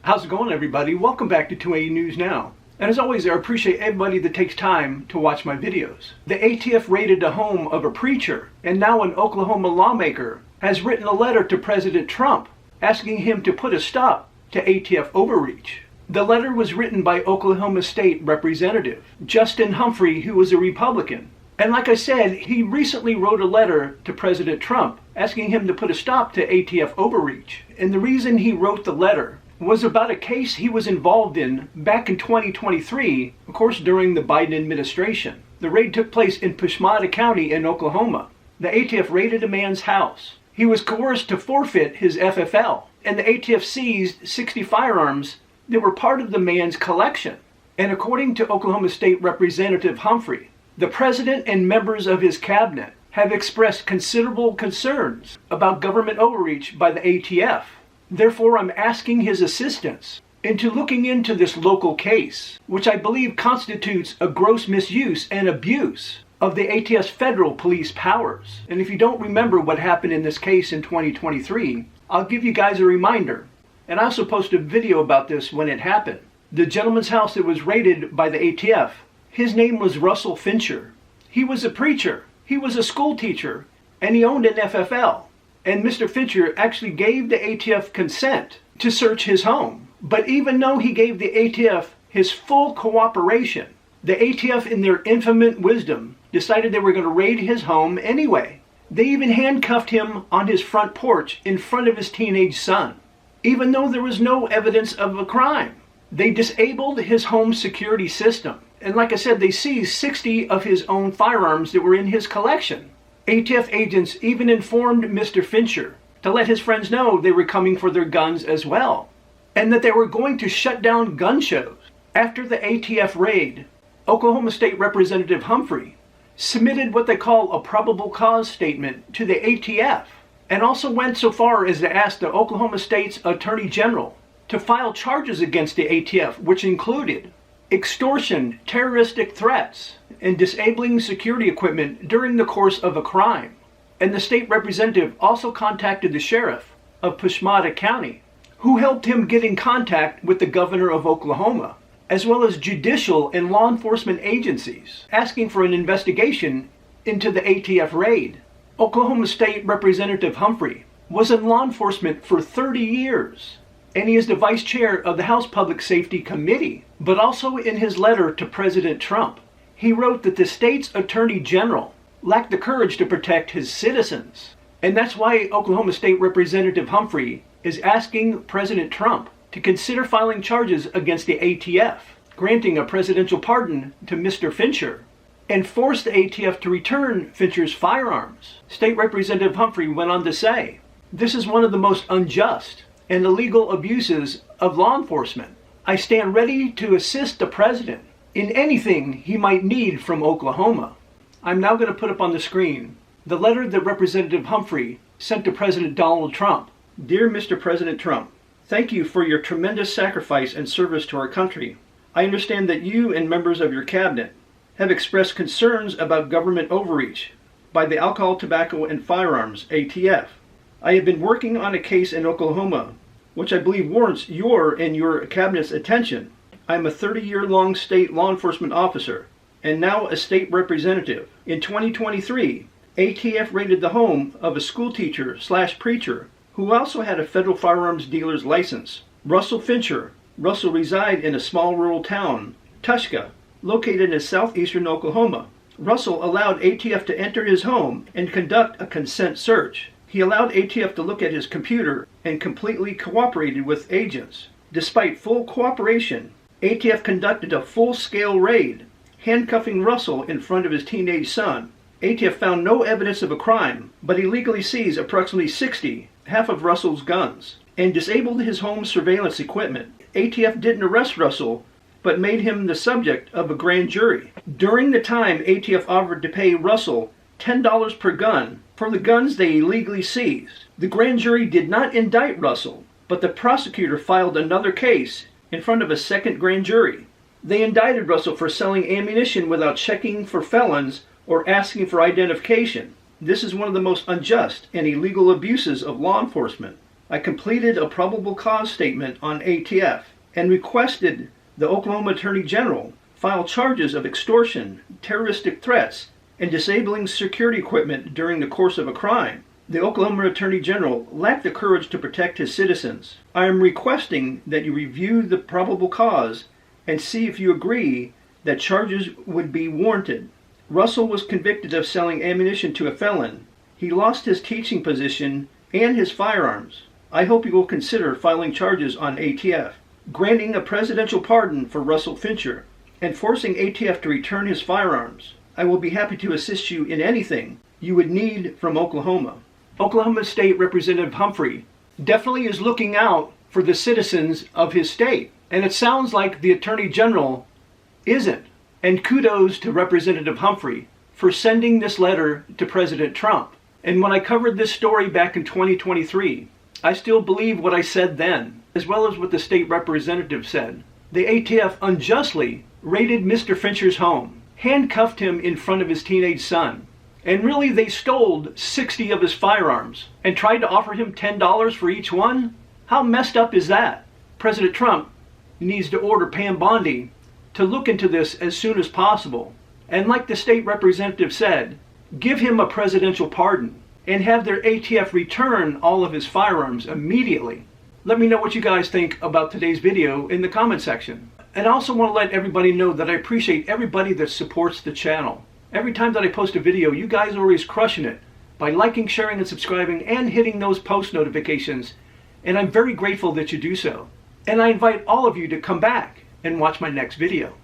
How's it going, everybody? Welcome back to 2A News Now. And as always, I appreciate everybody that takes time to watch my videos. The ATF raided the home of a preacher, and now an Oklahoma lawmaker has written a letter to President Trump asking him to put a stop to ATF overreach. The letter was written by Oklahoma State Representative Justin Humphrey, who was a Republican. And like I said, he recently wrote a letter to President Trump asking him to put a stop to ATF overreach. And the reason he wrote the letter was about a case he was involved in back in 2023, of course during the Biden administration. The raid took place in Pushmata County in Oklahoma. The ATF raided a man's house. He was coerced to forfeit his FFL, and the ATF seized 60 firearms that were part of the man's collection. And according to Oklahoma State Representative Humphrey, the president and members of his cabinet have expressed considerable concerns about government overreach by the ATF. Therefore, I'm asking his assistance into looking into this local case, which I believe constitutes a gross misuse and abuse of the ATF's federal police powers. And if you don't remember what happened in this case in 2023, I'll give you guys a reminder. And I also posted a video about this when it happened. The gentleman's house that was raided by the ATF, his name was Russell Fincher. He was a preacher, he was a school teacher, and he owned an FFL. And Mr. Fincher actually gave the ATF consent to search his home. But even though he gave the ATF his full cooperation, the ATF in their infinite wisdom decided they were going to raid his home anyway. They even handcuffed him on his front porch in front of his teenage son, even though there was no evidence of a crime. They disabled his home security system. And like I said, they seized 60 of his own firearms that were in his collection. ATF agents even informed Mr. Fincher to let his friends know they were coming for their guns as well, and that they were going to shut down gun shows. After the ATF raid, Oklahoma State Representative Humphrey submitted what they call a probable cause statement to the ATF, and also went so far as to ask the Oklahoma State's Attorney General to file charges against the ATF, which included extortion, terroristic threats, and disabling security equipment during the course of a crime. And the state representative also contacted the sheriff of Pushmata County, who helped him get in contact with the governor of Oklahoma, as well as judicial and law enforcement agencies, asking for an investigation into the ATF raid. Oklahoma State Representative Humphrey was in law enforcement for 30 years. And he is the vice chair of the House Public Safety Committee. But also in his letter to President Trump, he wrote that the state's attorney general lacked the courage to protect his citizens. And that's why Oklahoma State Representative Humphrey is asking President Trump to consider filing charges against the ATF, granting a presidential pardon to Mr. Fincher, and force the ATF to return Fincher's firearms. State Representative Humphrey went on to say, "This is one of the most unjust and illegal abuses of law enforcement. I stand ready to assist the president in anything he might need from Oklahoma." I'm now going to put up on the screen the letter that Representative Humphrey sent to President Donald Trump. Dear Mr. President Trump, thank you for your tremendous sacrifice and service to our country. I understand that you and members of your cabinet have expressed concerns about government overreach by the Alcohol, Tobacco, and Firearms, ATF. I have been working on a case in Oklahoma, which I believe warrants your and your cabinet's attention. I am a 30-year-long state law enforcement officer, and now a state representative. In 2023, ATF raided the home of a school teacher/preacher who also had a federal firearms dealer's license. Russell Fincher. Russell resided in a small rural town, Tushka, located in southeastern Oklahoma. Russell allowed ATF to enter his home and conduct a consent search. He allowed ATF to look at his computer and completely cooperated with agents. Despite full cooperation, ATF conducted a full-scale raid, handcuffing Russell in front of his teenage son. ATF found no evidence of a crime, but illegally seized approximately 60, half of Russell's guns, and disabled his home surveillance equipment. ATF didn't arrest Russell, but made him the subject of a grand jury. During the time, ATF offered to pay Russell $10 per gun for the guns they illegally seized. The grand jury did not indict Russell, but the prosecutor filed another case in front of a second grand jury. They indicted Russell for selling ammunition without checking for felons or asking for identification. This is one of the most unjust and illegal abuses of law enforcement. I completed a probable cause statement on ATF and requested the Oklahoma Attorney General file charges of extortion, terroristic threats, and disabling security equipment during the course of a crime. The Oklahoma Attorney General lacked the courage to protect his citizens. I am requesting that you review the probable cause and see if you agree that charges would be warranted. Russell was convicted of selling ammunition to a felon. He lost his teaching position and his firearms. I hope you will consider filing charges on ATF, granting a presidential pardon for Russell Fincher, and forcing ATF to return his firearms. I will be happy to assist you in anything you would need from Oklahoma. Oklahoma State Representative Humphrey definitely is looking out for the citizens of his state. And it sounds like the Attorney General isn't. And kudos to Representative Humphrey for sending this letter to President Trump. And when I covered this story back in 2023, I still believe what I said then, as well as what the state representative said. The ATF unjustly raided Mr. Fincher's home, handcuffed him in front of his teenage son, and really they stole 60 of his firearms and tried to offer him $10 for each one? How messed up is that? President Trump needs to order Pam Bondi to look into this as soon as possible. And like the state representative said, give him a presidential pardon and have their ATF return all of his firearms immediately. Let me know what you guys think about today's video in the comment section. And I also want to let everybody know that I appreciate everybody that supports the channel. Every time that I post a video, you guys are always crushing it by liking, sharing, and subscribing and hitting those post notifications. And I'm very grateful that you do so. And I invite all of you to come back and watch my next video.